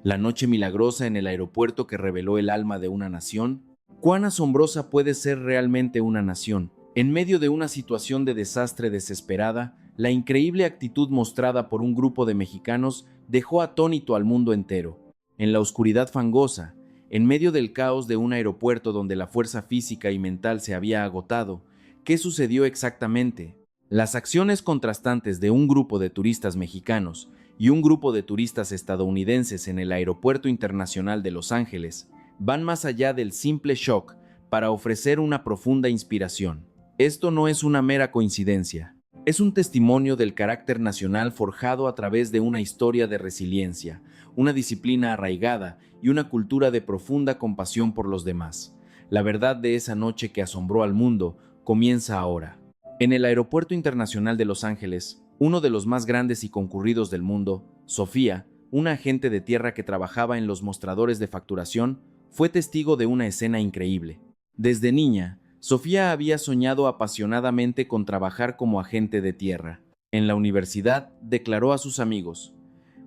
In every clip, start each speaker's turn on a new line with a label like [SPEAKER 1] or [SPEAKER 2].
[SPEAKER 1] La noche milagrosa en el aeropuerto que reveló el alma de una nación. ¿Cuán asombrosa puede ser realmente una nación? En medio de una situación de desastre desesperada, la increíble actitud mostrada por un grupo de mexicanos dejó atónito al mundo entero. En la oscuridad fangosa, en medio del caos de un aeropuerto donde la fuerza física y mental se había agotado, ¿qué sucedió exactamente? Las acciones contrastantes de un grupo de turistas mexicanos y un grupo de turistas estadounidenses en el Aeropuerto Internacional de Los Ángeles van más allá del simple shock para ofrecer una profunda inspiración. Esto no es una mera coincidencia, es un testimonio del carácter nacional forjado a través de una historia de resiliencia, una disciplina arraigada y una cultura de profunda compasión por los demás. La verdad de esa noche que asombró al mundo comienza ahora. En el Aeropuerto Internacional de Los Ángeles, uno de los más grandes y concurridos del mundo, Sofía, una agente de tierra que trabajaba en los mostradores de facturación, fue testigo de una escena increíble. Desde niña, Sofía había soñado apasionadamente con trabajar como agente de tierra. En la universidad, declaró a sus amigos: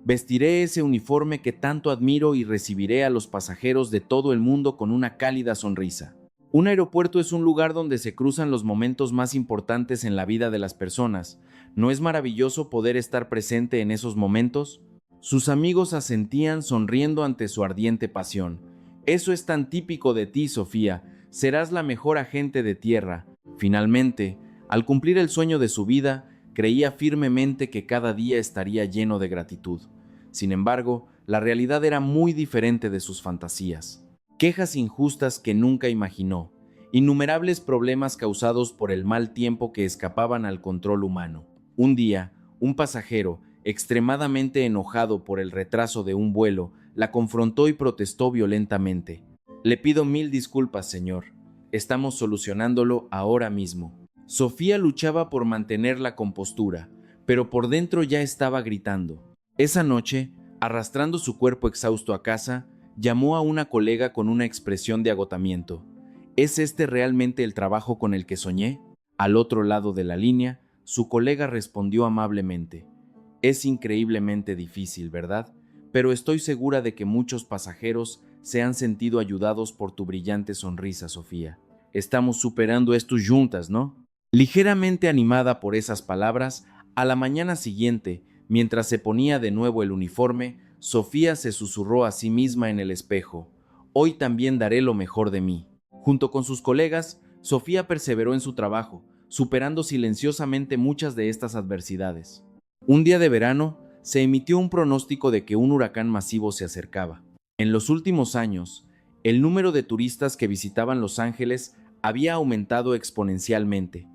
[SPEAKER 1] vestiré ese uniforme que tanto admiro y recibiré a los pasajeros de todo el mundo con una cálida sonrisa. Un aeropuerto es un lugar donde se cruzan los momentos más importantes en la vida de las personas. ¿No es maravilloso poder estar presente en esos momentos? Sus amigos asentían sonriendo ante su ardiente pasión. Eso es tan típico de ti, Sofía. Serás la mejor agente de tierra. Finalmente, al cumplir el sueño de su vida, creía firmemente que cada día estaría lleno de gratitud. Sin embargo, la realidad era muy diferente de sus fantasías. Quejas injustas que nunca imaginó, innumerables problemas causados por el mal tiempo que escapaban al control humano. Un día, un pasajero, extremadamente enojado por el retraso de un vuelo, la confrontó y protestó violentamente. Le pido 1000 disculpas, señor. Estamos solucionándolo ahora mismo. Sofía luchaba por mantener la compostura, pero por dentro ya estaba gritando. Esa noche, arrastrando su cuerpo exhausto a casa, llamó a una colega con una expresión de agotamiento. ¿Es este realmente el trabajo con el que soñé? Al otro lado de la línea, su colega respondió amablemente: es increíblemente difícil, ¿verdad? Pero estoy segura de que muchos pasajeros se han sentido ayudados por tu brillante sonrisa, Sofía. Estamos superando esto juntas, ¿no? Ligeramente animada por esas palabras, a la mañana siguiente, mientras se ponía de nuevo el uniforme, Sofía se susurró a sí misma en el espejo: hoy también daré lo mejor de mí. Junto con sus colegas, Sofía perseveró en su trabajo, superando silenciosamente muchas de estas adversidades. Un día de verano, se emitió un pronóstico de que un huracán masivo se acercaba. En los últimos años, el número de turistas que visitaban Los Ángeles había aumentado exponencialmente,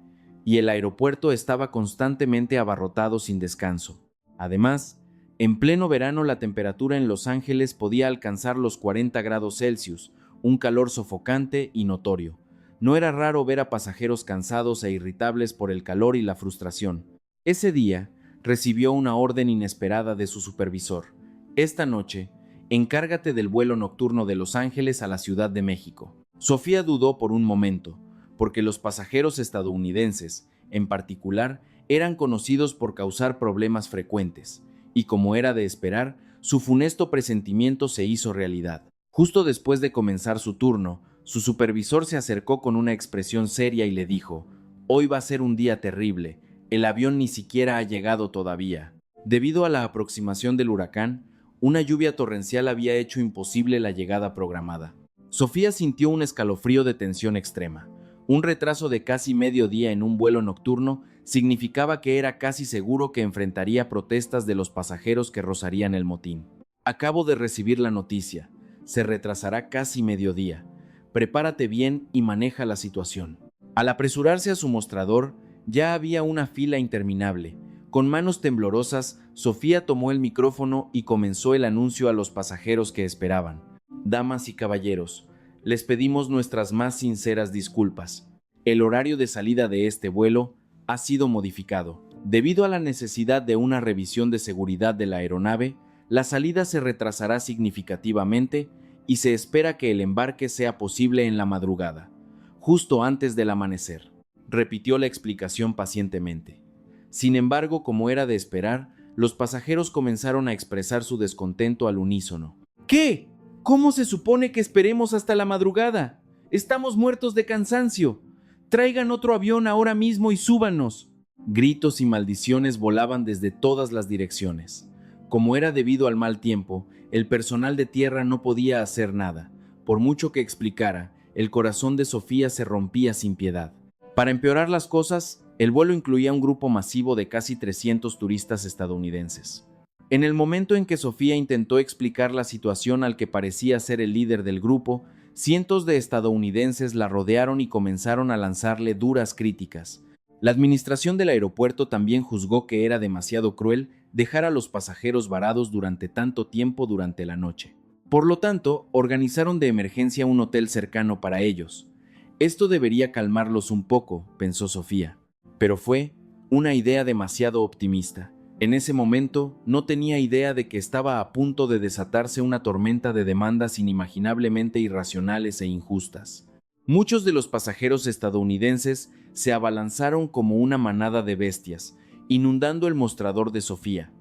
[SPEAKER 1] y el aeropuerto estaba constantemente abarrotado sin descanso. Además, en pleno verano la temperatura en Los Ángeles podía alcanzar los 40 grados Celsius, un calor sofocante y notorio. No era raro ver a pasajeros cansados e irritables por el calor y la frustración. Ese día, recibió una orden inesperada de su supervisor. Esta noche, encárgate del vuelo nocturno de Los Ángeles a la Ciudad de México. Sofía dudó por un momento, porque los pasajeros estadounidenses, en particular, eran conocidos por causar problemas frecuentes, y como era de esperar, su funesto presentimiento se hizo realidad. Justo después de comenzar su turno, su supervisor se acercó con una expresión seria y le dijo: hoy va a ser un día terrible, el avión ni siquiera ha llegado todavía. Debido a la aproximación del huracán, una lluvia torrencial había hecho imposible la llegada programada. Sofía sintió un escalofrío de tensión extrema. Un retraso de casi medio día en un vuelo nocturno significaba que era casi seguro que enfrentaría protestas de los pasajeros que rozarían el motín. Acabo de recibir la noticia. Se retrasará casi mediodía. Prepárate bien y maneja la situación. Al apresurarse a su mostrador, ya había una fila interminable. Con manos temblorosas, Sofía tomó el micrófono y comenzó el anuncio a los pasajeros que esperaban. Damas y caballeros, les pedimos nuestras más sinceras disculpas. El horario de salida de este vuelo ha sido modificado. Debido a la necesidad de una revisión de seguridad de la aeronave, la salida se retrasará significativamente y se espera que el embarque sea posible en la madrugada, justo antes del amanecer. Repitió la explicación pacientemente. Sin embargo, como era de esperar, los pasajeros comenzaron a expresar su descontento al unísono. ¿Qué? ¿Cómo se supone que esperemos hasta la madrugada? Estamos muertos de cansancio. Traigan otro avión ahora mismo y súbanos. Gritos y maldiciones volaban desde todas las direcciones. Como era debido al mal tiempo, el personal de tierra no podía hacer nada. Por mucho que explicara, el corazón de Sofía se rompía sin piedad. Para empeorar las cosas, el vuelo incluía un grupo masivo de casi 300 turistas estadounidenses. En el momento en que Sofía intentó explicar la situación al que parecía ser el líder del grupo, cientos de estadounidenses la rodearon y comenzaron a lanzarle duras críticas. La administración del aeropuerto también juzgó que era demasiado cruel dejar a los pasajeros varados durante tanto tiempo durante la noche. Por lo tanto, organizaron de emergencia un hotel cercano para ellos. Esto debería calmarlos un poco, pensó Sofía, pero fue una idea demasiado optimista. En ese momento, no tenía idea de que estaba a punto de desatarse una tormenta de demandas inimaginablemente irracionales e injustas. Muchos de los pasajeros estadounidenses se abalanzaron como una manada de bestias, inundando el mostrador de Sofía.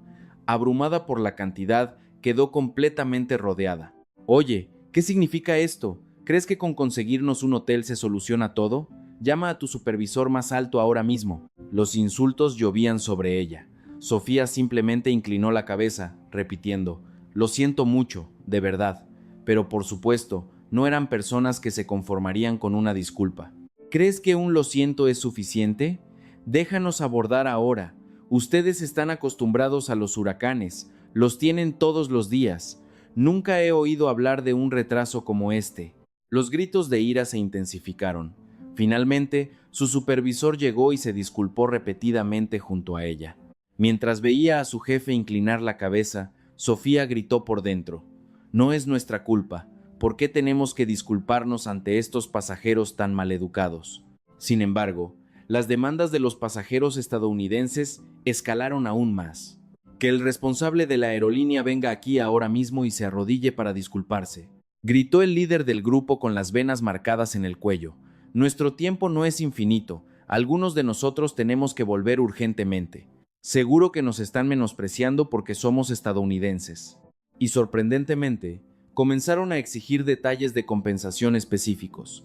[SPEAKER 1] Abrumada por la cantidad, quedó completamente rodeada. Oye, ¿qué significa esto? ¿Crees que con conseguirnos un hotel se soluciona todo? Llama a tu supervisor más alto ahora mismo. Los insultos llovían sobre ella. Sofía simplemente inclinó la cabeza, repitiendo, lo siento mucho, de verdad, pero por supuesto, no eran personas que se conformarían con una disculpa. ¿Crees que un lo siento es suficiente? Déjanos abordar ahora. Ustedes están acostumbrados a los huracanes, los tienen todos los días. Nunca he oído hablar de un retraso como este. Los gritos de ira se intensificaron. Finalmente, su supervisor llegó y se disculpó repetidamente junto a ella. Mientras veía a su jefe inclinar la cabeza, Sofía gritó por dentro, no es nuestra culpa, ¿por qué tenemos que disculparnos ante estos pasajeros tan maleducados? Sin embargo, las demandas de los pasajeros estadounidenses escalaron aún más. Que el responsable de la aerolínea venga aquí ahora mismo y se arrodille para disculparse, gritó el líder del grupo con las venas marcadas en el cuello. Nuestro tiempo no es infinito, algunos de nosotros tenemos que volver urgentemente. Seguro que nos están menospreciando porque somos estadounidenses. Y sorprendentemente, comenzaron a exigir detalles de compensación específicos.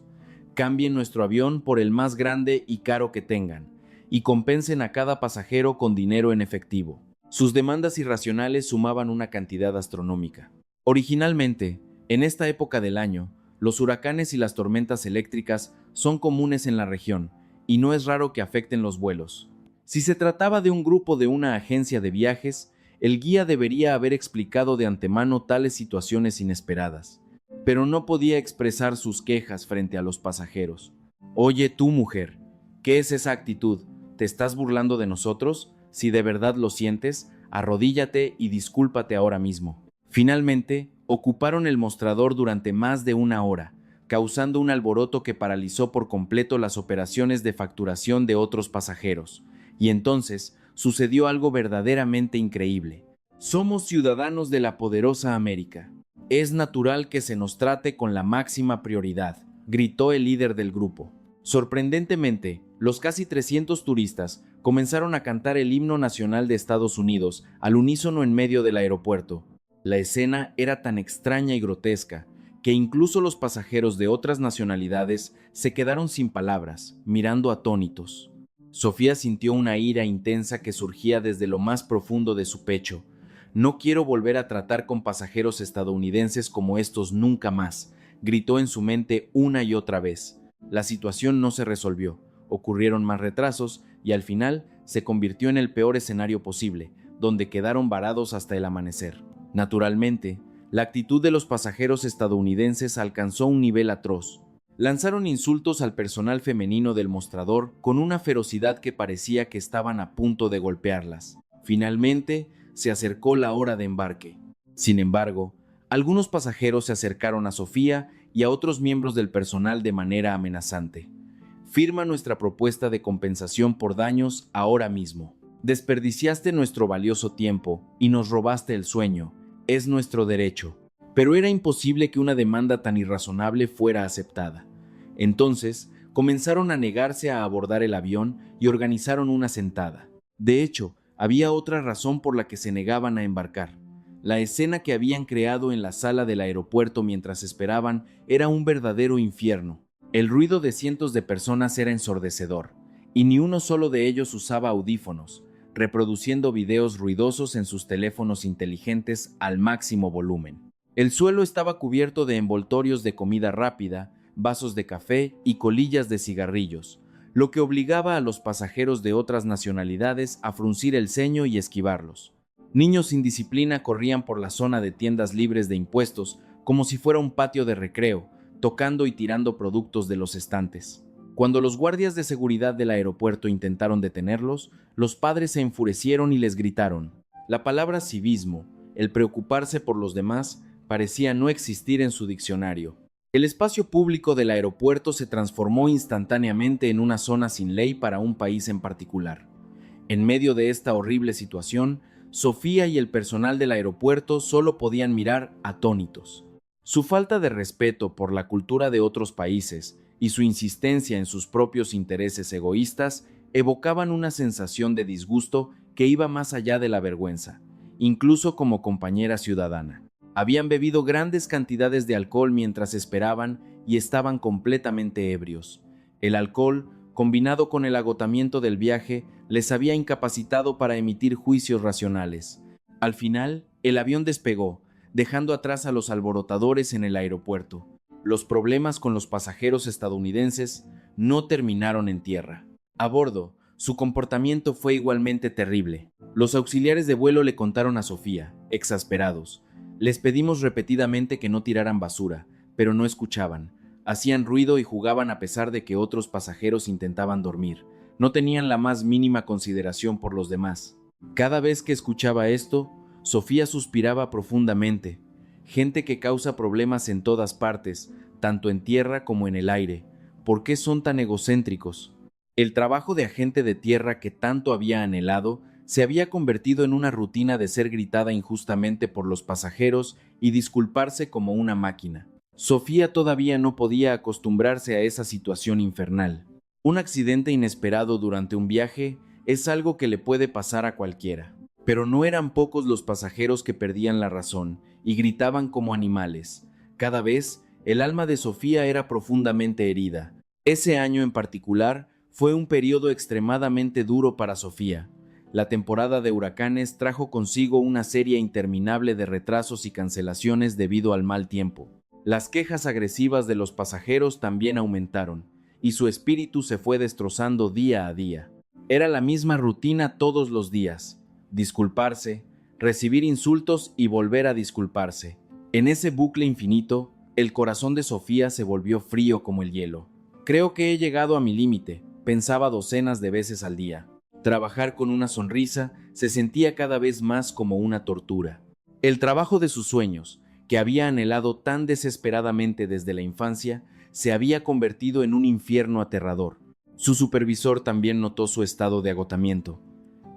[SPEAKER 1] Cambien nuestro avión por el más grande y caro que tengan, y compensen a cada pasajero con dinero en efectivo. Sus demandas irracionales sumaban una cantidad astronómica. Originalmente, en esta época del año, los huracanes y las tormentas eléctricas son comunes en la región, y no es raro que afecten los vuelos. Si se trataba de un grupo de una agencia de viajes, el guía debería haber explicado de antemano tales situaciones inesperadas, pero no podía expresar sus quejas frente a los pasajeros. Oye tú, mujer, ¿qué es esa actitud? ¿Te estás burlando de nosotros? Si de verdad lo sientes, arrodíllate y discúlpate ahora mismo. Finalmente, ocuparon el mostrador durante más de una hora, causando un alboroto que paralizó por completo las operaciones de facturación de otros pasajeros. Y entonces sucedió algo verdaderamente increíble. Somos ciudadanos de la poderosa América. Es natural que se nos trate con la máxima prioridad, gritó el líder del grupo. Sorprendentemente, los casi 300 turistas comenzaron a cantar el himno nacional de Estados Unidos al unísono en medio del aeropuerto. La escena era tan extraña y grotesca que incluso los pasajeros de otras nacionalidades se quedaron sin palabras, mirando atónitos. Sofía sintió una ira intensa que surgía desde lo más profundo de su pecho. No quiero volver a tratar con pasajeros estadounidenses como estos nunca más, gritó en su mente una y otra vez. La situación no se resolvió, ocurrieron más retrasos y al final se convirtió en el peor escenario posible, donde quedaron varados hasta el amanecer. Naturalmente, la actitud de los pasajeros estadounidenses alcanzó un nivel atroz. Lanzaron insultos al personal femenino del mostrador con una ferocidad que parecía que estaban a punto de golpearlas. Finalmente, se acercó la hora de embarque. Sin embargo, algunos pasajeros se acercaron a Sofía y a otros miembros del personal de manera amenazante. Firma nuestra propuesta de compensación por daños ahora mismo. Desperdiciaste nuestro valioso tiempo y nos robaste el sueño. Es nuestro derecho. Pero era imposible que una demanda tan irrazonable fuera aceptada. Entonces, comenzaron a negarse a abordar el avión y organizaron una sentada. De hecho, había otra razón por la que se negaban a embarcar. La escena que habían creado en la sala del aeropuerto mientras esperaban era un verdadero infierno. El ruido de cientos de personas era ensordecedor, y ni uno solo de ellos usaba audífonos, reproduciendo videos ruidosos en sus teléfonos inteligentes al máximo volumen. El suelo estaba cubierto de envoltorios de comida rápida, vasos de café y colillas de cigarrillos, lo que obligaba a los pasajeros de otras nacionalidades a fruncir el ceño y esquivarlos. Niños sin disciplina corrían por la zona de tiendas libres de impuestos como si fuera un patio de recreo, tocando y tirando productos de los estantes. Cuando los guardias de seguridad del aeropuerto intentaron detenerlos, los padres se enfurecieron y les gritaron. La palabra civismo, el preocuparse por los demás, parecía no existir en su diccionario. El espacio público del aeropuerto se transformó instantáneamente en una zona sin ley para un país en particular. En medio de esta horrible situación, Sofía y el personal del aeropuerto solo podían mirar atónitos. Su falta de respeto por la cultura de otros países y su insistencia en sus propios intereses egoístas evocaban una sensación de disgusto que iba más allá de la vergüenza, incluso como compañera ciudadana. Habían bebido grandes cantidades de alcohol mientras esperaban y estaban completamente ebrios. El alcohol, combinado con el agotamiento del viaje, les había incapacitado para emitir juicios racionales. Al final, el avión despegó, dejando atrás a los alborotadores en el aeropuerto. Los problemas con los pasajeros estadounidenses no terminaron en tierra. A bordo, su comportamiento fue igualmente terrible. Los auxiliares de vuelo le contaron a Sofía, exasperados. Les pedimos repetidamente que no tiraran basura, pero no escuchaban. Hacían ruido y jugaban a pesar de que otros pasajeros intentaban dormir. No tenían la más mínima consideración por los demás. Cada vez que escuchaba esto, Sofía suspiraba profundamente. Gente que causa problemas en todas partes, tanto en tierra como en el aire. ¿Por qué son tan egocéntricos? El trabajo de agente de tierra que tanto había anhelado se había convertido en una rutina de ser gritada injustamente por los pasajeros y disculparse como una máquina. Sofía todavía no podía acostumbrarse a esa situación infernal. Un accidente inesperado durante un viaje es algo que le puede pasar a cualquiera. Pero no eran pocos los pasajeros que perdían la razón y gritaban como animales. Cada vez, el alma de Sofía era profundamente herida. Ese año en particular fue un periodo extremadamente duro para Sofía. La temporada de huracanes trajo consigo una serie interminable de retrasos y cancelaciones debido al mal tiempo. Las quejas agresivas de los pasajeros también aumentaron, y su espíritu se fue destrozando día a día. Era la misma rutina todos los días: disculparse, recibir insultos y volver a disculparse. En ese bucle infinito, el corazón de Sofía se volvió frío como el hielo. Creo que he llegado a mi límite, pensaba docenas de veces al día. Trabajar con una sonrisa se sentía cada vez más como una tortura. El trabajo de sus sueños, que había anhelado tan desesperadamente desde la infancia, se había convertido en un infierno aterrador. Su supervisor también notó su estado de agotamiento.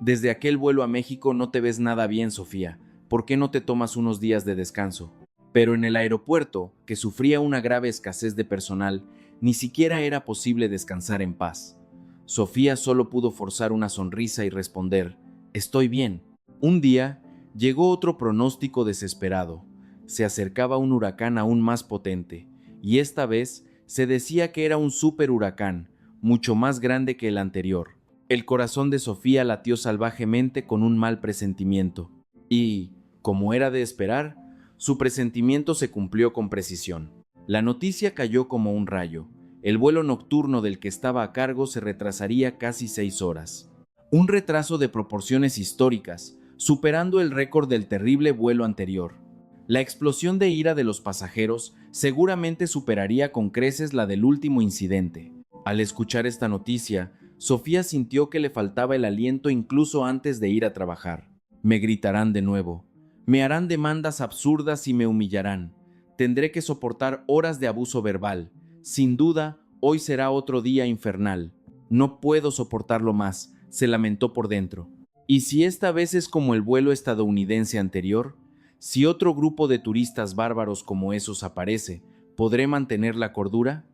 [SPEAKER 1] Desde aquel vuelo a México no te ves nada bien, Sofía. ¿Por qué no te tomas unos días de descanso? Pero en el aeropuerto, que sufría una grave escasez de personal, ni siquiera era posible descansar en paz. Sofía solo pudo forzar una sonrisa y responder: «Estoy bien». Un día, llegó otro pronóstico desesperado. Se acercaba un huracán aún más potente, y esta vez se decía que era un superhuracán, mucho más grande que el anterior. El corazón de Sofía latió salvajemente con un mal presentimiento. Y, como era de esperar, su presentimiento se cumplió con precisión. La noticia cayó como un rayo. El vuelo nocturno del que estaba a cargo se retrasaría casi 6 horas. Un retraso de proporciones históricas, superando el récord del terrible vuelo anterior. La explosión de ira de los pasajeros seguramente superaría con creces la del último incidente. Al escuchar esta noticia, Sofía sintió que le faltaba el aliento incluso antes de ir a trabajar. Me gritarán de nuevo. Me harán demandas absurdas y me humillarán. Tendré que soportar horas de abuso verbal. Sin duda, hoy será otro día infernal. No puedo soportarlo más, se lamentó por dentro. ¿Y si esta vez es como el vuelo estadounidense anterior? Si otro grupo de turistas bárbaros como esos aparece, ¿podré mantener la cordura?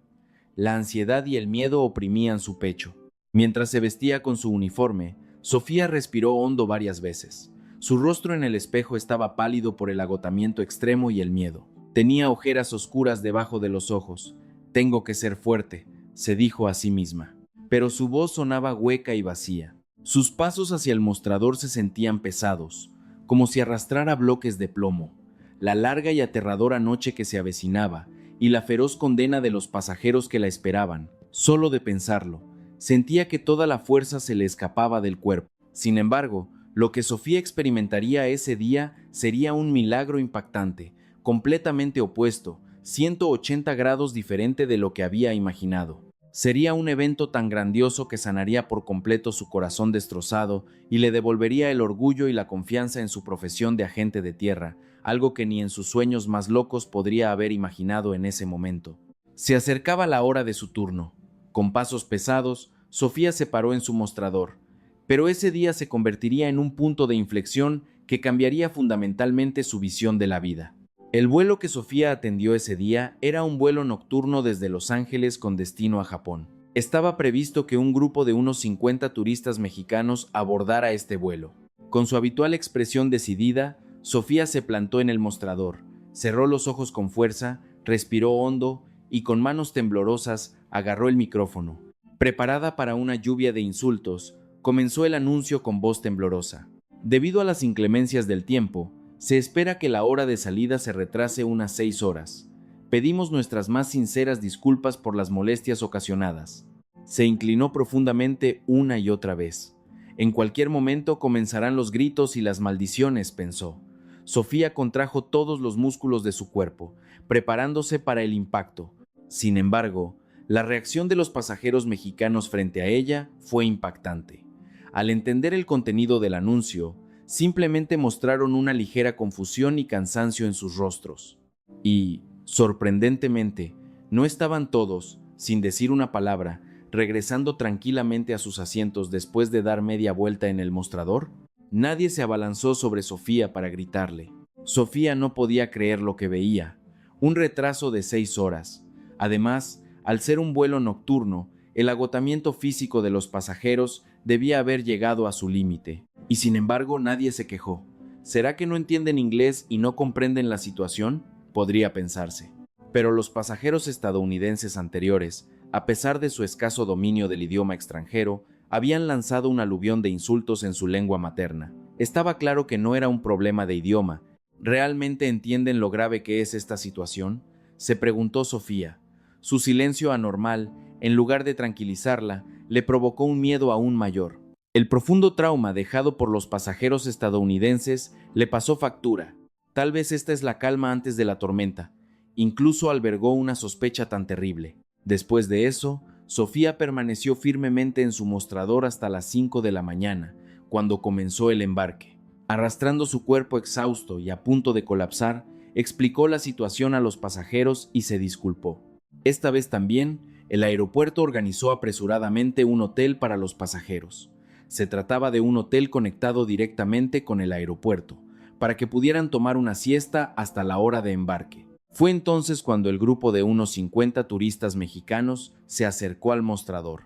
[SPEAKER 1] La ansiedad y el miedo oprimían su pecho. Mientras se vestía con su uniforme, Sofía respiró hondo varias veces. Su rostro en el espejo estaba pálido por el agotamiento extremo y el miedo. Tenía ojeras oscuras debajo de los ojos. «Tengo que ser fuerte», se dijo a sí misma. Pero su voz sonaba hueca y vacía. Sus pasos hacia el mostrador se sentían pesados, como si arrastrara bloques de plomo. La larga y aterradora noche que se avecinaba y la feroz condena de los pasajeros que la esperaban. Solo de pensarlo, sentía que toda la fuerza se le escapaba del cuerpo. Sin embargo, lo que Sofía experimentaría ese día sería un milagro impactante, completamente opuesto, 180 grados diferente de lo que había imaginado. Sería un evento tan grandioso que sanaría por completo su corazón destrozado y le devolvería el orgullo y la confianza en su profesión de agente de tierra, algo que ni en sus sueños más locos podría haber imaginado en ese momento. Se acercaba la hora de su turno. Con pasos pesados, Sofía se paró en su mostrador, pero ese día se convertiría en un punto de inflexión que cambiaría fundamentalmente su visión de la vida. El vuelo que Sofía atendió ese día era un vuelo nocturno desde Los Ángeles con destino a Japón. Estaba previsto que un grupo de unos 50 turistas mexicanos abordara este vuelo. Con su habitual expresión decidida, Sofía se plantó en el mostrador, cerró los ojos con fuerza, respiró hondo y con manos temblorosas agarró el micrófono. Preparada para una lluvia de insultos, comenzó el anuncio con voz temblorosa. Debido a las inclemencias del tiempo, se espera que la hora de salida se retrase unas 6 horas. Pedimos nuestras más sinceras disculpas por las molestias ocasionadas. Se inclinó profundamente una y otra vez. En cualquier momento comenzarán los gritos y las maldiciones, pensó. Sofía contrajo todos los músculos de su cuerpo, preparándose para el impacto. Sin embargo, la reacción de los pasajeros mexicanos frente a ella fue impactante. Al entender el contenido del anuncio, simplemente mostraron una ligera confusión y cansancio en sus rostros. Y, sorprendentemente, no estaban todos, sin decir una palabra, regresando tranquilamente a sus asientos después de dar media vuelta en el mostrador. Nadie se abalanzó sobre Sofía para gritarle. Sofía no podía creer lo que veía. Un retraso de 6 horas. Además, al ser un vuelo nocturno, el agotamiento físico de los pasajeros debía haber llegado a su límite. Y sin embargo, nadie se quejó. ¿Será que no entienden inglés y no comprenden la situación? Podría pensarse. Pero los pasajeros estadounidenses anteriores, a pesar de su escaso dominio del idioma extranjero, habían lanzado un aluvión de insultos en su lengua materna. Estaba claro que no era un problema de idioma. ¿Realmente entienden lo grave que es esta situación?, se preguntó Sofía. Su silencio anormal, en lugar de tranquilizarla, le provocó un miedo aún mayor. El profundo trauma dejado por los pasajeros estadounidenses le pasó factura. Tal vez esta es la calma antes de la tormenta. Incluso albergó una sospecha tan terrible. Después de eso, Sofía permaneció firmemente en su mostrador hasta las 5 de la mañana, cuando comenzó el embarque. Arrastrando su cuerpo exhausto y a punto de colapsar, explicó la situación a los pasajeros y se disculpó. Esta vez también, el aeropuerto organizó apresuradamente un hotel para los pasajeros. Se trataba de un hotel conectado directamente con el aeropuerto, para que pudieran tomar una siesta hasta la hora de embarque. Fue entonces cuando el grupo de unos 50 turistas mexicanos se acercó al mostrador.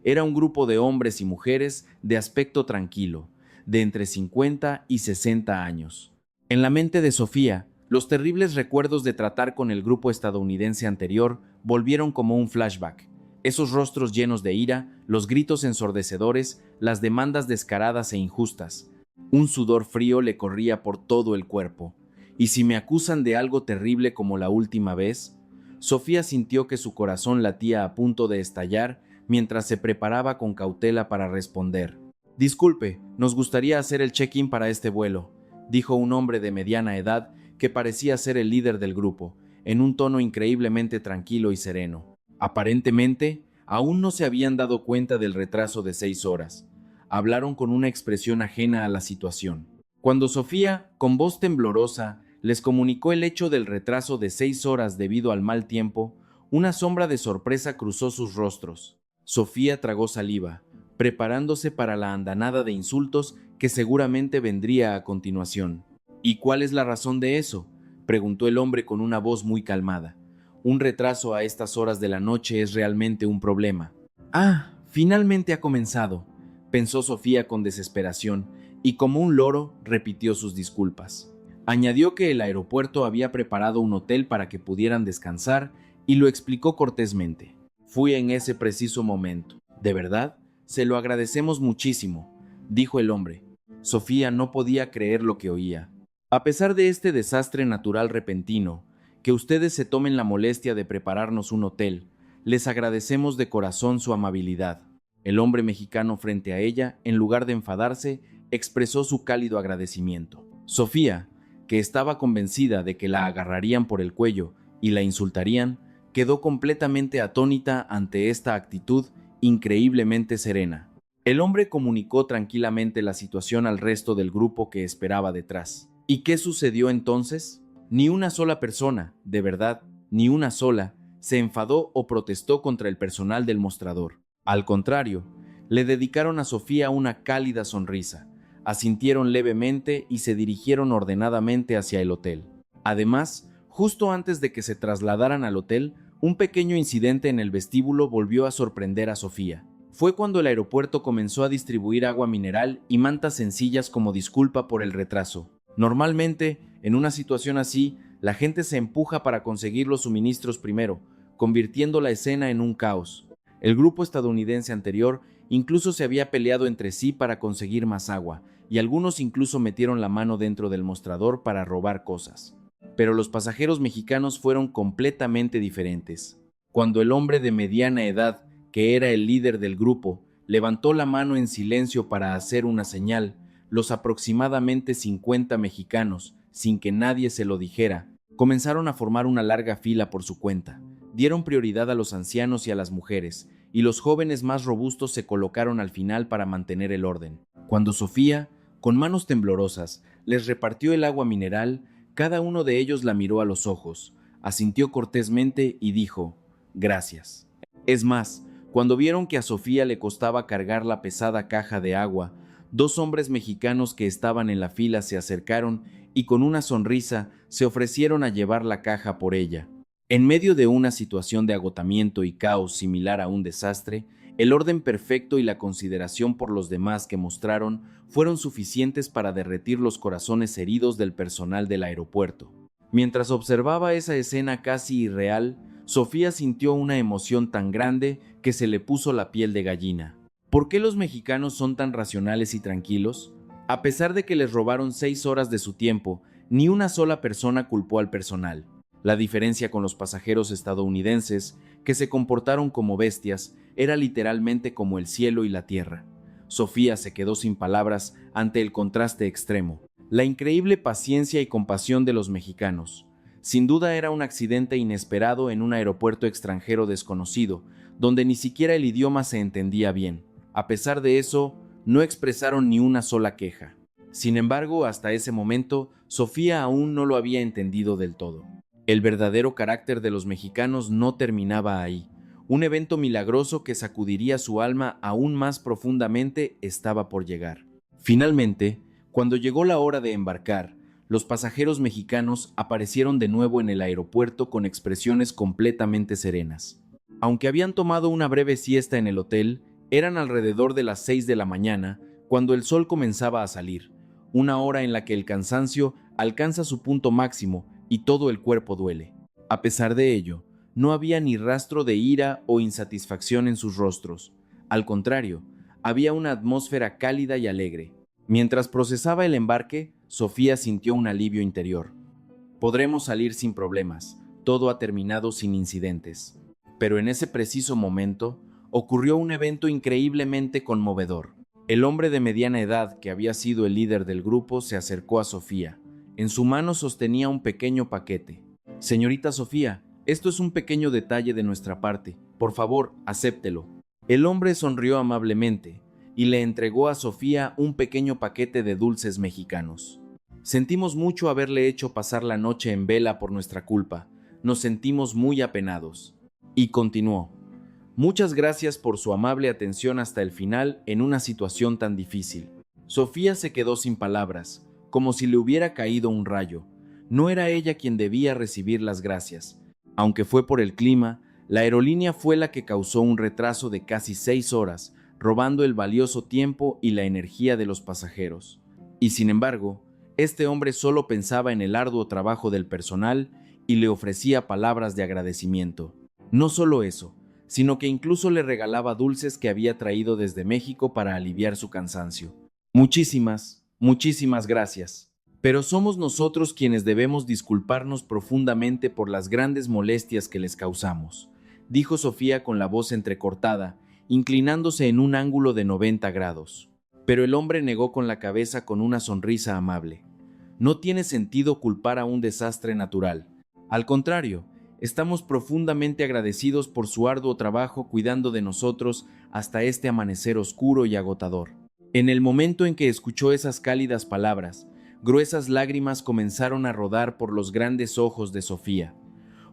[SPEAKER 1] Era un grupo de hombres y mujeres de aspecto tranquilo, de entre 50 y 60 años. En la mente de Sofía, los terribles recuerdos de tratar con el grupo estadounidense anterior volvieron como un flashback. Esos rostros llenos de ira, los gritos ensordecedores, las demandas descaradas e injustas. Un sudor frío le corría por todo el cuerpo. ¿Y si me acusan de algo terrible como la última vez? Sofía sintió que su corazón latía a punto de estallar mientras se preparaba con cautela para responder. «Disculpe, nos gustaría hacer el check-in para este vuelo», dijo un hombre de mediana edad que parecía ser el líder del grupo, en un tono increíblemente tranquilo y sereno. Aparentemente, aún no se habían dado cuenta del retraso de 6 horas. Hablaron con una expresión ajena a la situación. Cuando Sofía, con voz temblorosa, les comunicó el hecho del retraso de 6 horas debido al mal tiempo, una sombra de sorpresa cruzó sus rostros. Sofía tragó saliva, preparándose para la andanada de insultos que seguramente vendría a continuación. «¿Y cuál es la razón de eso?», preguntó el hombre con una voz muy calmada. «Un retraso a estas horas de la noche es realmente un problema». «Ah, finalmente ha comenzado», pensó Sofía con desesperación, y como un loro repitió sus disculpas. Añadió que el aeropuerto había preparado un hotel para que pudieran descansar y lo explicó cortésmente. Fui en ese preciso momento. ¿De verdad? Se lo agradecemos muchísimo, dijo el hombre. Sofía no podía creer lo que oía. A pesar de este desastre natural repentino, que ustedes se tomen la molestia de prepararnos un hotel, les agradecemos de corazón su amabilidad. El hombre mexicano frente a ella, en lugar de enfadarse, expresó su cálido agradecimiento. Sofía, que estaba convencida de que la agarrarían por el cuello y la insultarían, quedó completamente atónita ante esta actitud increíblemente serena. El hombre comunicó tranquilamente la situación al resto del grupo que esperaba detrás. ¿Y qué sucedió entonces? Ni una sola persona, de verdad, ni una sola, se enfadó o protestó contra el personal del mostrador. Al contrario, le dedicaron a Sofía una cálida sonrisa, asintieron levemente y se dirigieron ordenadamente hacia el hotel. Además, justo antes de que se trasladaran al hotel, un pequeño incidente en el vestíbulo volvió a sorprender a Sofía. Fue cuando el aeropuerto comenzó a distribuir agua mineral y mantas sencillas como disculpa por el retraso. Normalmente, en una situación así, la gente se empuja para conseguir los suministros primero, convirtiendo la escena en un caos. El grupo estadounidense anterior incluso se había peleado entre sí para conseguir más agua, y algunos incluso metieron la mano dentro del mostrador para robar cosas. Pero los pasajeros mexicanos fueron completamente diferentes. Cuando el hombre de mediana edad, que era el líder del grupo, levantó la mano en silencio para hacer una señal, los aproximadamente 50 mexicanos, sin que nadie se lo dijera, comenzaron a formar una larga fila por su cuenta. Dieron prioridad a los ancianos y a las mujeres, y los jóvenes más robustos se colocaron al final para mantener el orden. Cuando Sofía, con manos temblorosas, les repartió el agua mineral, cada uno de ellos la miró a los ojos, asintió cortésmente y dijo, «Gracias». Es más, cuando vieron que a Sofía le costaba cargar la pesada caja de agua, dos hombres mexicanos que estaban en la fila se acercaron y con una sonrisa se ofrecieron a llevar la caja por ella. En medio de una situación de agotamiento y caos similar a un desastre, el orden perfecto y la consideración por los demás que mostraron fueron suficientes para derretir los corazones heridos del personal del aeropuerto. Mientras observaba esa escena casi irreal, Sofía sintió una emoción tan grande que se le puso la piel de gallina. ¿Por qué los mexicanos son tan racionales y tranquilos? A pesar de que les robaron 6 horas de su tiempo, ni una sola persona culpó al personal. La diferencia con los pasajeros estadounidenses, que se comportaron como bestias, era literalmente como el cielo y la tierra. Sofía se quedó sin palabras ante el contraste extremo. La increíble paciencia y compasión de los mexicanos. Sin duda era un accidente inesperado en un aeropuerto extranjero desconocido, donde ni siquiera el idioma se entendía bien. A pesar de eso, no expresaron ni una sola queja. Sin embargo, hasta ese momento, Sofía aún no lo había entendido del todo. El verdadero carácter de los mexicanos no terminaba ahí. Un evento milagroso que sacudiría su alma aún más profundamente estaba por llegar. Finalmente, cuando llegó la hora de embarcar, los pasajeros mexicanos aparecieron de nuevo en el aeropuerto con expresiones completamente serenas. Aunque habían tomado una breve siesta en el hotel, eran alrededor de las 6 de la mañana cuando el sol comenzaba a salir, una hora en la que el cansancio alcanza su punto máximo y todo el cuerpo duele. A pesar de ello, no había ni rastro de ira o insatisfacción en sus rostros. Al contrario, había una atmósfera cálida y alegre. Mientras procesaba el embarque, Sofía sintió un alivio interior. Podremos salir sin problemas, todo ha terminado sin incidentes. Pero en ese preciso momento, ocurrió un evento increíblemente conmovedor. El hombre de mediana edad, que había sido el líder del grupo, se acercó a Sofía. En su mano sostenía un pequeño paquete. «Señorita Sofía, esto es un pequeño detalle de nuestra parte. Por favor, acéptelo». El hombre sonrió amablemente y le entregó a Sofía un pequeño paquete de dulces mexicanos. «Sentimos mucho haberle hecho pasar la noche en vela por nuestra culpa. Nos sentimos muy apenados». Y continuó. «Muchas gracias por su amable atención hasta el final en una situación tan difícil». Sofía se quedó sin palabras, como si le hubiera caído un rayo. No era ella quien debía recibir las gracias. Aunque fue por el clima, la aerolínea fue la que causó un retraso de casi 6 horas, robando el valioso tiempo y la energía de los pasajeros. Y sin embargo, este hombre solo pensaba en el arduo trabajo del personal y le ofrecía palabras de agradecimiento. No solo eso, sino que incluso le regalaba dulces que había traído desde México para aliviar su cansancio. Muchísimas gracias. Pero somos nosotros quienes debemos disculparnos profundamente por las grandes molestias que les causamos, dijo Sofía con la voz entrecortada, inclinándose en un ángulo de 90 grados. Pero el hombre negó con la cabeza con una sonrisa amable. No tiene sentido culpar a un desastre natural. Al contrario, estamos profundamente agradecidos por su arduo trabajo cuidando de nosotros hasta este amanecer oscuro y agotador. En el momento en que escuchó esas cálidas palabras, gruesas lágrimas comenzaron a rodar por los grandes ojos de Sofía.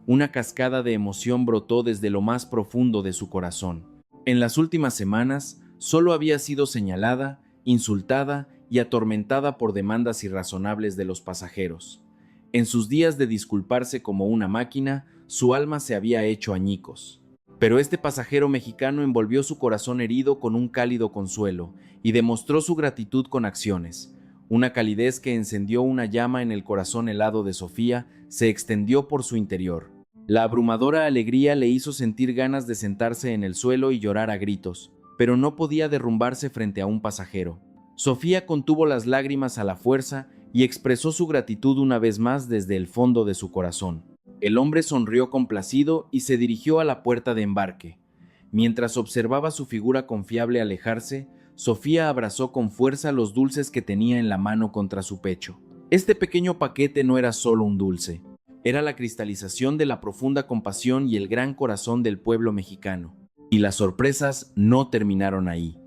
[SPEAKER 1] Una cascada de emoción brotó desde lo más profundo de su corazón. En las últimas semanas, solo había sido señalada, insultada y atormentada por demandas irrazonables de los pasajeros. En sus días de disculparse como una máquina, su alma se había hecho añicos. Pero este pasajero mexicano envolvió su corazón herido con un cálido consuelo y demostró su gratitud con acciones. Una calidez que encendió una llama en el corazón helado de Sofía se extendió por su interior. La abrumadora alegría le hizo sentir ganas de sentarse en el suelo y llorar a gritos, pero no podía derrumbarse frente a un pasajero. Sofía contuvo las lágrimas a la fuerza y expresó su gratitud una vez más desde el fondo de su corazón. El hombre sonrió complacido y se dirigió a la puerta de embarque. Mientras observaba su figura confiable alejarse, Sofía abrazó con fuerza los dulces que tenía en la mano contra su pecho. Este pequeño paquete no era solo un dulce, era la cristalización de la profunda compasión y el gran corazón del pueblo mexicano. Y las sorpresas no terminaron ahí.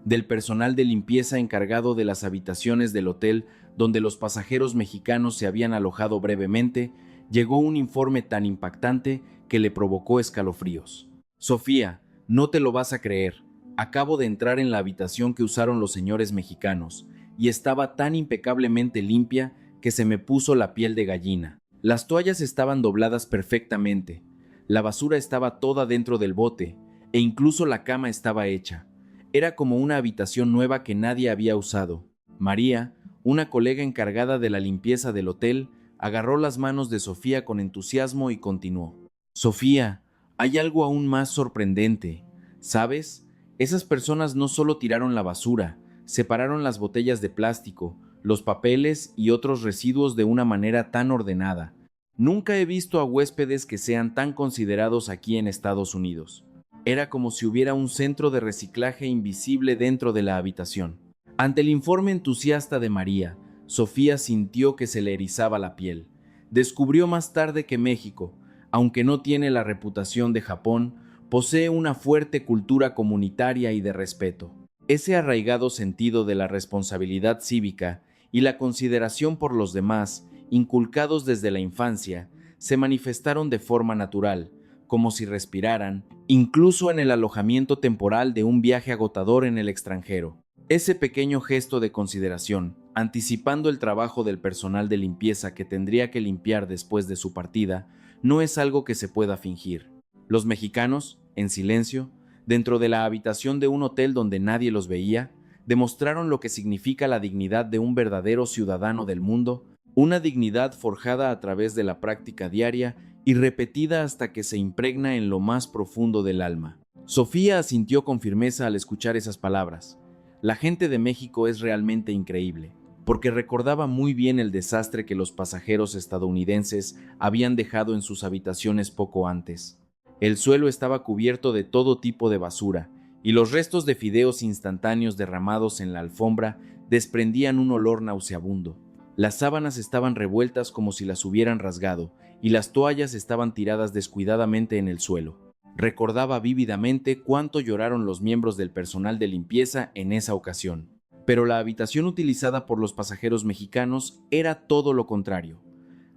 [SPEAKER 1] Del personal de limpieza encargado de las habitaciones del hotel donde los pasajeros mexicanos se habían alojado brevemente, llegó un informe tan impactante que le provocó escalofríos. Sofía, no te lo vas a creer. Acabo de entrar en la habitación que usaron los señores mexicanos y estaba tan impecablemente limpia que se me puso la piel de gallina. Las toallas estaban dobladas perfectamente, la basura estaba toda dentro del bote e incluso la cama estaba hecha. Era como una habitación nueva que nadie había usado. María, una colega encargada de la limpieza del hotel, agarró las manos de Sofía con entusiasmo y continuó. Sofía, hay algo aún más sorprendente. ¿Sabes? Esas personas no solo tiraron la basura, separaron las botellas de plástico, los papeles y otros residuos de una manera tan ordenada. Nunca he visto a huéspedes que sean tan considerados aquí en Estados Unidos. Era como si hubiera un centro de reciclaje invisible dentro de la habitación. Ante el informe entusiasta de María, Sofía sintió que se le erizaba la piel. Descubrió más tarde que México, aunque no tiene la reputación de Japón, posee una fuerte cultura comunitaria y de respeto. Ese arraigado sentido de la responsabilidad cívica y la consideración por los demás, inculcados desde la infancia, se manifestaron de forma natural, como si respiraran, incluso en el alojamiento temporal de un viaje agotador en el extranjero. Ese pequeño gesto de consideración, anticipando el trabajo del personal de limpieza que tendría que limpiar después de su partida, no es algo que se pueda fingir. Los mexicanos, en silencio, dentro de la habitación de un hotel donde nadie los veía, demostraron lo que significa la dignidad de un verdadero ciudadano del mundo, una dignidad forjada a través de la práctica diaria y repetida hasta que se impregna en lo más profundo del alma. Sofía asintió con firmeza al escuchar esas palabras. La gente de México es realmente increíble, porque recordaba muy bien el desastre que los pasajeros estadounidenses habían dejado en sus habitaciones poco antes. El suelo estaba cubierto de todo tipo de basura, y los restos de fideos instantáneos derramados en la alfombra desprendían un olor nauseabundo. Las sábanas estaban revueltas como si las hubieran rasgado, y las toallas estaban tiradas descuidadamente en el suelo. Recordaba vívidamente cuánto lloraron los miembros del personal de limpieza en esa ocasión. Pero la habitación utilizada por los pasajeros mexicanos era todo lo contrario.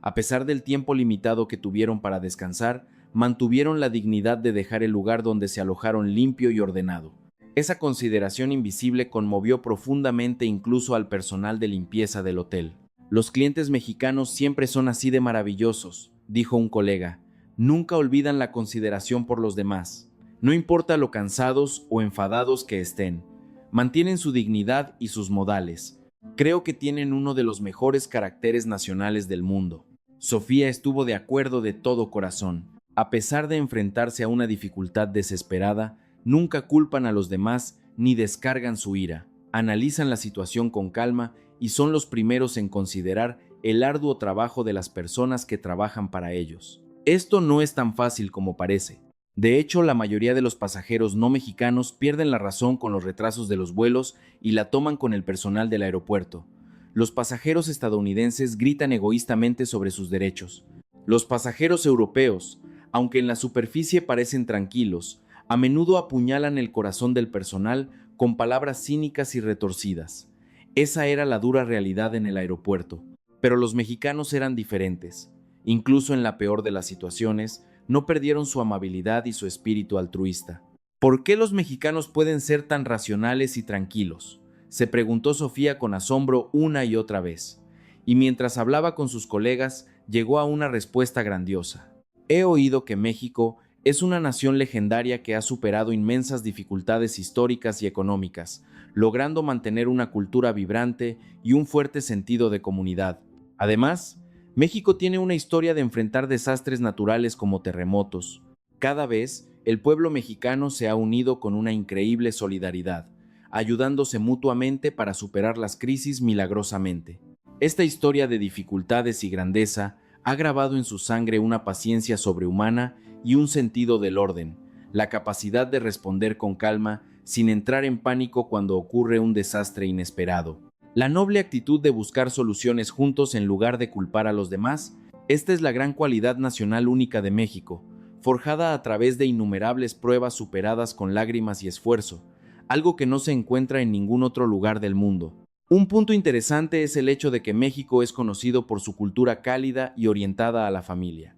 [SPEAKER 1] A pesar del tiempo limitado que tuvieron para descansar, mantuvieron la dignidad de dejar el lugar donde se alojaron limpio y ordenado. Esa consideración invisible conmovió profundamente incluso al personal de limpieza del hotel. Los clientes mexicanos siempre son así de maravillosos, dijo un colega. Nunca olvidan la consideración por los demás. No importa lo cansados o enfadados que estén, mantienen su dignidad y sus modales. Creo que tienen uno de los mejores caracteres nacionales del mundo. Sofía estuvo de acuerdo de todo corazón. A pesar de enfrentarse a una dificultad desesperada, nunca culpan a los demás ni descargan su ira. Analizan la situación con calma y son los primeros en considerar el arduo trabajo de las personas que trabajan para ellos. Esto no es tan fácil como parece. De hecho, la mayoría de los pasajeros no mexicanos pierden la razón con los retrasos de los vuelos y la toman con el personal del aeropuerto. Los pasajeros estadounidenses gritan egoístamente sobre sus derechos. Los pasajeros europeos, aunque en la superficie parecen tranquilos, a menudo apuñalan el corazón del personal con palabras cínicas y retorcidas. Esa era la dura realidad en el aeropuerto. Pero los mexicanos eran diferentes. Incluso en la peor de las situaciones, no perdieron su amabilidad y su espíritu altruista. ¿Por qué los mexicanos pueden ser tan racionales y tranquilos?, se preguntó Sofía con asombro una y otra vez. Y mientras hablaba con sus colegas, llegó a una respuesta grandiosa. He oído que México es una nación legendaria que ha superado inmensas dificultades históricas y económicas, logrando mantener una cultura vibrante y un fuerte sentido de comunidad. Además, México tiene una historia de enfrentar desastres naturales como terremotos. Cada vez, el pueblo mexicano se ha unido con una increíble solidaridad, ayudándose mutuamente para superar las crisis milagrosamente. Esta historia de dificultades y grandeza ha grabado en su sangre una paciencia sobrehumana y un sentido del orden, la capacidad de responder con calma sin entrar en pánico cuando ocurre un desastre inesperado. La noble actitud de buscar soluciones juntos en lugar de culpar a los demás, esta es la gran cualidad nacional única de México, forjada a través de innumerables pruebas superadas con lágrimas y esfuerzo, algo que no se encuentra en ningún otro lugar del mundo. Un punto interesante es el hecho de que México es conocido por su cultura cálida y orientada a la familia.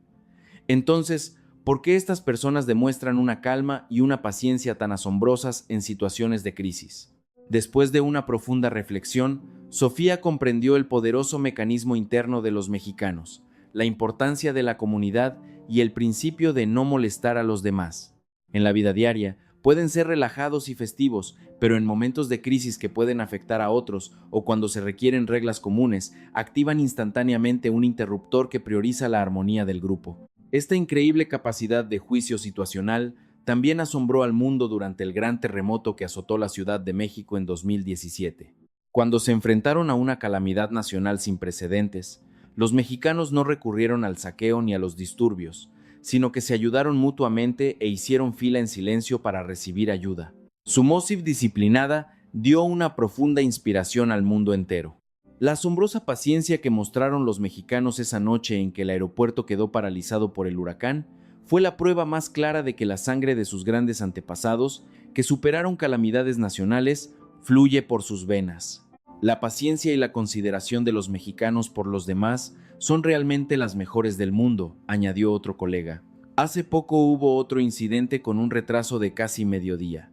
[SPEAKER 1] Entonces, ¿por qué estas personas demuestran una calma y una paciencia tan asombrosas en situaciones de crisis? Después de una profunda reflexión, Sofía comprendió el poderoso mecanismo interno de los mexicanos, la importancia de la comunidad y el principio de no molestar a los demás. En la vida diaria, pueden ser relajados y festivos, pero en momentos de crisis que pueden afectar a otros o cuando se requieren reglas comunes, activan instantáneamente un interruptor que prioriza la armonía del grupo. Esta increíble capacidad de juicio situacional también asombró al mundo durante el gran terremoto que azotó la Ciudad de México en 2017. Cuando se enfrentaron a una calamidad nacional sin precedentes, los mexicanos no recurrieron al saqueo ni a los disturbios, sino que se ayudaron mutuamente e hicieron fila en silencio para recibir ayuda. Su MOSIF disciplinada dio una profunda inspiración al mundo entero. La asombrosa paciencia que mostraron los mexicanos esa noche en que el aeropuerto quedó paralizado por el huracán fue la prueba más clara de que la sangre de sus grandes antepasados, que superaron calamidades nacionales, fluye por sus venas. La paciencia y la consideración de los mexicanos por los demás son realmente las mejores del mundo, añadió otro colega. Hace poco hubo otro incidente con un retraso de casi mediodía,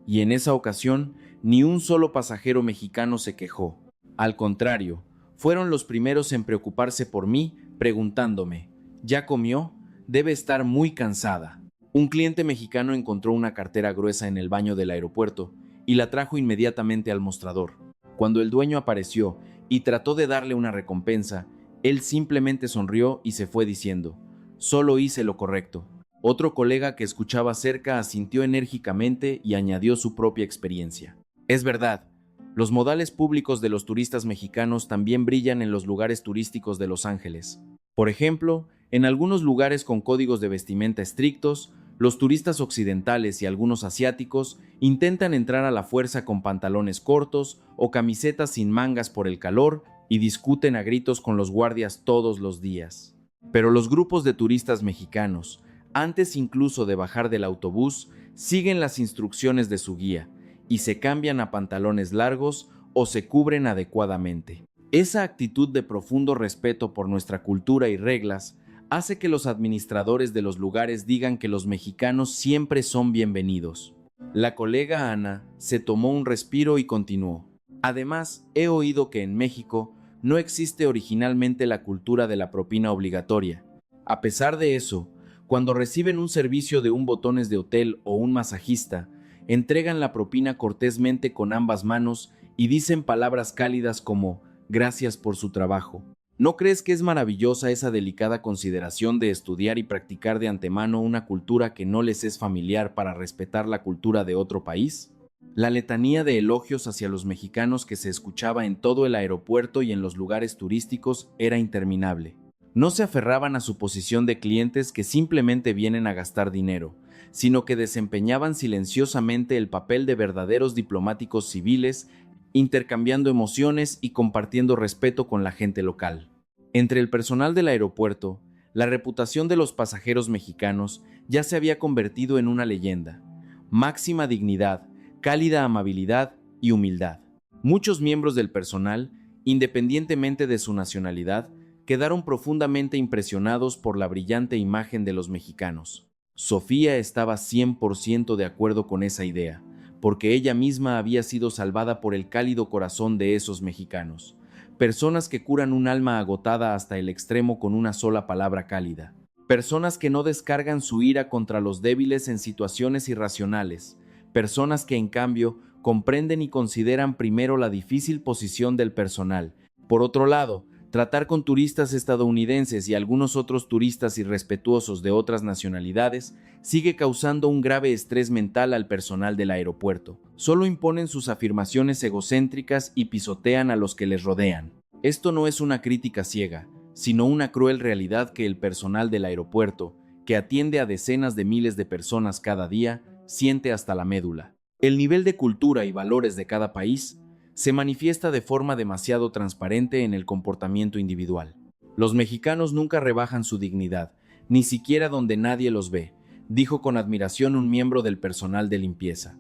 [SPEAKER 1] y en esa ocasión ni un solo pasajero mexicano se quejó. Al contrario, fueron los primeros en preocuparse por mí, preguntándome, ¿ya comió? Debe estar muy cansada. Un cliente mexicano encontró una cartera gruesa en el baño del aeropuerto y la trajo inmediatamente al mostrador. Cuando el dueño apareció y trató de darle una recompensa, él simplemente sonrió y se fue diciendo, «Solo hice lo correcto». Otro colega que escuchaba cerca asintió enérgicamente y añadió su propia experiencia. Es verdad, los modales públicos de los turistas mexicanos también brillan en los lugares turísticos de Los Ángeles. Por ejemplo, en algunos lugares con códigos de vestimenta estrictos, los turistas occidentales y algunos asiáticos intentan entrar a la fuerza con pantalones cortos o camisetas sin mangas por el calor y discuten a gritos con los guardias todos los días. Pero los grupos de turistas mexicanos, antes incluso de bajar del autobús, siguen las instrucciones de su guía y se cambian a pantalones largos o se cubren adecuadamente. Esa actitud de profundo respeto por nuestra cultura y reglas hace que los administradores de los lugares digan que los mexicanos siempre son bienvenidos. La colega Ana se tomó un respiro y continuó. Además, he oído que en México no existe originalmente la cultura de la propina obligatoria. A pesar de eso, cuando reciben un servicio de un botones de hotel o un masajista, entregan la propina cortésmente con ambas manos y dicen palabras cálidas como gracias por su trabajo. ¿No crees que es maravillosa esa delicada consideración de estudiar y practicar de antemano una cultura que no les es familiar para respetar la cultura de otro país? La letanía de elogios hacia los mexicanos que se escuchaba en todo el aeropuerto y en los lugares turísticos era interminable. No se aferraban a su posición de clientes que simplemente vienen a gastar dinero, sino que desempeñaban silenciosamente el papel de verdaderos diplomáticos civiles, intercambiando emociones y compartiendo respeto con la gente local. Entre el personal del aeropuerto, la reputación de los pasajeros mexicanos ya se había convertido en una leyenda. Máxima dignidad, cálida amabilidad y humildad. Muchos miembros del personal, independientemente de su nacionalidad, quedaron profundamente impresionados por la brillante imagen de los mexicanos. Sofía estaba 100% de acuerdo con esa idea, porque ella misma había sido salvada por el cálido corazón de esos mexicanos, personas que curan un alma agotada hasta el extremo con una sola palabra cálida, personas que no descargan su ira contra los débiles en situaciones irracionales, personas que en cambio comprenden y consideran primero la difícil posición del personal. Por otro lado, tratar con turistas estadounidenses y algunos otros turistas irrespetuosos de otras nacionalidades sigue causando un grave estrés mental al personal del aeropuerto. Solo imponen sus afirmaciones egocéntricas y pisotean a los que les rodean. Esto no es una crítica ciega, sino una cruel realidad que el personal del aeropuerto, que atiende a decenas de miles de personas cada día, siente hasta la médula. El nivel de cultura y valores de cada país se manifiesta de forma demasiado transparente en el comportamiento individual. Los mexicanos nunca rebajan su dignidad, ni siquiera donde nadie los ve, dijo con admiración un miembro del personal de limpieza.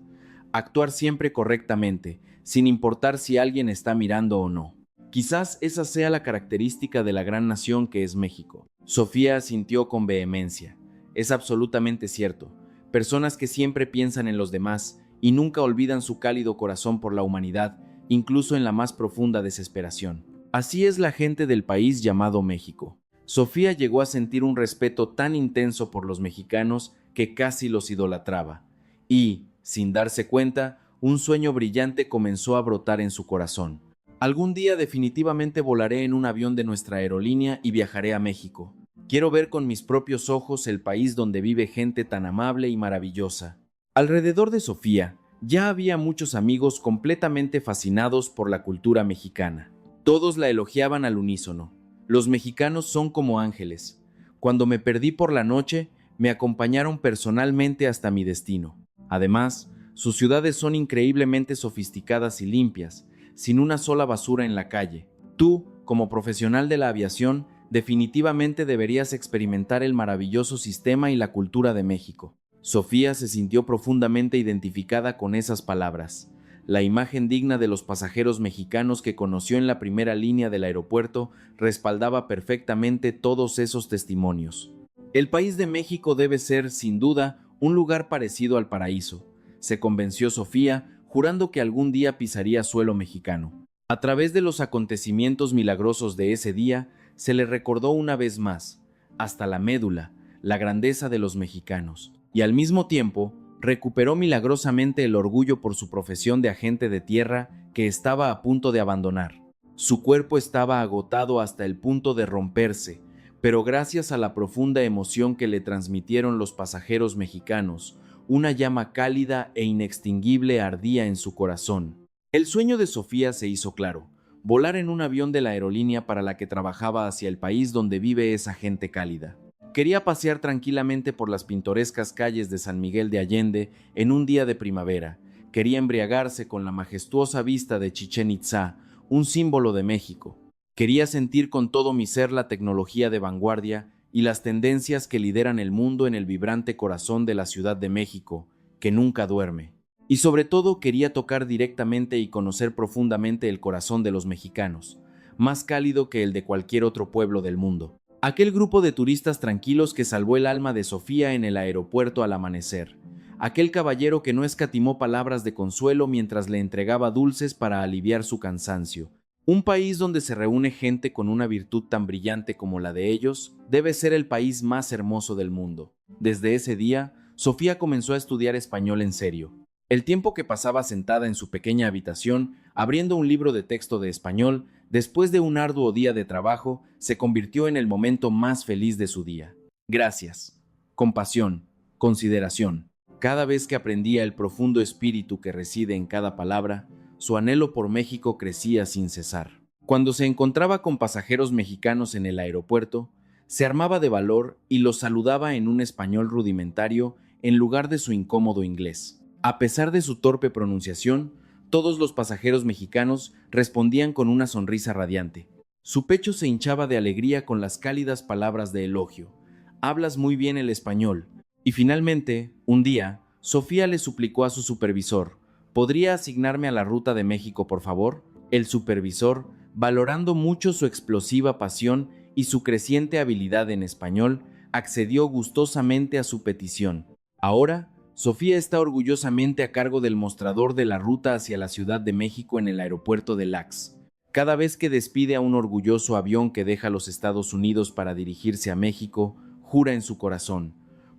[SPEAKER 1] Actuar siempre correctamente, sin importar si alguien está mirando o no. Quizás esa sea la característica de la gran nación que es México. Sofía asintió con vehemencia. Es absolutamente cierto. Personas que siempre piensan en los demás y nunca olvidan su cálido corazón por la humanidad, incluso en la más profunda desesperación. Así es la gente del país llamado México. Sofía llegó a sentir un respeto tan intenso por los mexicanos que casi los idolatraba. Y, sin darse cuenta, un sueño brillante comenzó a brotar en su corazón. Algún día definitivamente volaré en un avión de nuestra aerolínea y viajaré a México. Quiero ver con mis propios ojos el país donde vive gente tan amable y maravillosa. Alrededor de Sofía, ya había muchos amigos completamente fascinados por la cultura mexicana. Todos la elogiaban al unísono. Los mexicanos son como ángeles. Cuando me perdí por la noche, me acompañaron personalmente hasta mi destino. Además, sus ciudades son increíblemente sofisticadas y limpias, sin una sola basura en la calle. Tú, como profesional de la aviación, definitivamente deberías experimentar el maravilloso sistema y la cultura de México. Sofía se sintió profundamente identificada con esas palabras. La imagen digna de los pasajeros mexicanos que conoció en la primera línea del aeropuerto respaldaba perfectamente todos esos testimonios. El país de México debe ser, sin duda, un lugar parecido al paraíso, se convenció Sofía, jurando que algún día pisaría suelo mexicano. A través de los acontecimientos milagrosos de ese día, se le recordó una vez más, hasta la médula, la grandeza de los mexicanos. Y al mismo tiempo, recuperó milagrosamente el orgullo por su profesión de agente de tierra que estaba a punto de abandonar. Su cuerpo estaba agotado hasta el punto de romperse, pero gracias a la profunda emoción que le transmitieron los pasajeros mexicanos, una llama cálida e inextinguible ardía en su corazón. El sueño de Sofía se hizo claro: volar en un avión de la aerolínea para la que trabajaba hacia el país donde vive esa gente cálida. Quería pasear tranquilamente por las pintorescas calles de San Miguel de Allende en un día de primavera. Quería embriagarse con la majestuosa vista de Chichén Itzá, un símbolo de México. Quería sentir con todo mi ser la tecnología de vanguardia y las tendencias que lideran el mundo en el vibrante corazón de la Ciudad de México, que nunca duerme. Y sobre todo quería tocar directamente y conocer profundamente el corazón de los mexicanos, más cálido que el de cualquier otro pueblo del mundo. Aquel grupo de turistas tranquilos que salvó el alma de Sofía en el aeropuerto al amanecer. Aquel caballero que no escatimó palabras de consuelo mientras le entregaba dulces para aliviar su cansancio. Un país donde se reúne gente con una virtud tan brillante como la de ellos, debe ser el país más hermoso del mundo. Desde ese día, Sofía comenzó a estudiar español en serio. El tiempo que pasaba sentada en su pequeña habitación, abriendo un libro de texto de español, después de un arduo día de trabajo, se convirtió en el momento más feliz de su día. Gracias, compasión, consideración. Cada vez que aprendía el profundo espíritu que reside en cada palabra, su anhelo por México crecía sin cesar. Cuando se encontraba con pasajeros mexicanos en el aeropuerto, se armaba de valor y los saludaba en un español rudimentario en lugar de su incómodo inglés. A pesar de su torpe pronunciación, todos los pasajeros mexicanos respondían con una sonrisa radiante. Su pecho se hinchaba de alegría con las cálidas palabras de elogio. «Hablas muy bien el español». Y finalmente, un día, Sofía le suplicó a su supervisor: «¿Podría asignarme a la ruta de México, por favor?». El supervisor, valorando mucho su explosiva pasión y su creciente habilidad en español, accedió gustosamente a su petición. Ahora, Sofía está orgullosamente a cargo del mostrador de la ruta hacia la Ciudad de México en el aeropuerto de Lax. Cada vez que despide a un orgulloso avión que deja los Estados Unidos para dirigirse a México, jura en su corazón: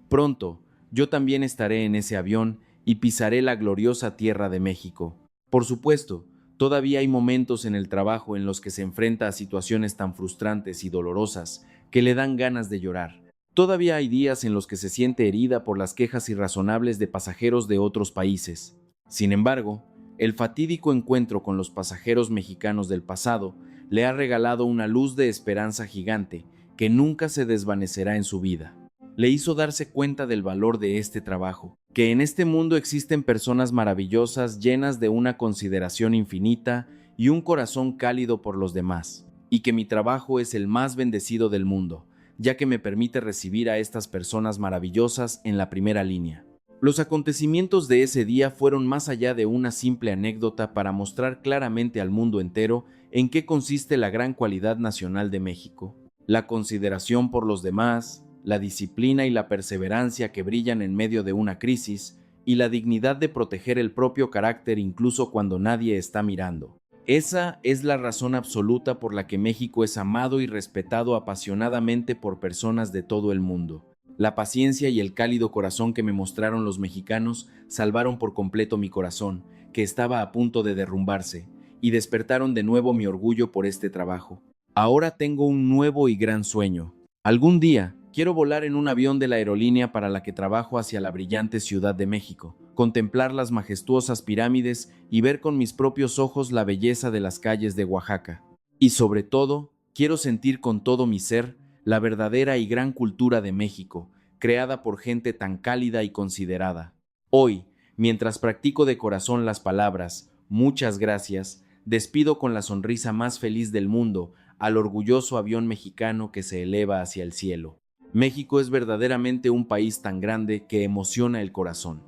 [SPEAKER 1] «Pronto, yo también estaré en ese avión y pisaré la gloriosa tierra de México». Por supuesto, todavía hay momentos en el trabajo en los que se enfrenta a situaciones tan frustrantes y dolorosas que le dan ganas de llorar. Todavía hay días en los que se siente herida por las quejas irrazonables de pasajeros de otros países. Sin embargo, el fatídico encuentro con los pasajeros mexicanos del pasado le ha regalado una luz de esperanza gigante que nunca se desvanecerá en su vida. Le hizo darse cuenta del valor de este trabajo, que en este mundo existen personas maravillosas llenas de una consideración infinita y un corazón cálido por los demás, y que mi trabajo es el más bendecido del mundo, ya que me permite recibir a estas personas maravillosas en la primera línea. Los acontecimientos de ese día fueron más allá de una simple anécdota para mostrar claramente al mundo entero en qué consiste la gran cualidad nacional de México: la consideración por los demás, la disciplina y la perseverancia que brillan en medio de una crisis, y la dignidad de proteger el propio carácter incluso cuando nadie está mirando. Esa es la razón absoluta por la que México es amado y respetado apasionadamente por personas de todo el mundo. La paciencia y el cálido corazón que me mostraron los mexicanos salvaron por completo mi corazón, que estaba a punto de derrumbarse, y despertaron de nuevo mi orgullo por este trabajo. Ahora tengo un nuevo y gran sueño. Algún día, quiero volar en un avión de la aerolínea para la que trabajo hacia la brillante Ciudad de México, contemplar las majestuosas pirámides y ver con mis propios ojos la belleza de las calles de Oaxaca. Y sobre todo, quiero sentir con todo mi ser la verdadera y gran cultura de México, creada por gente tan cálida y considerada. Hoy, mientras practico de corazón las palabras «muchas gracias», despido con la sonrisa más feliz del mundo al orgulloso avión mexicano que se eleva hacia el cielo. México es verdaderamente un país tan grande que emociona el corazón.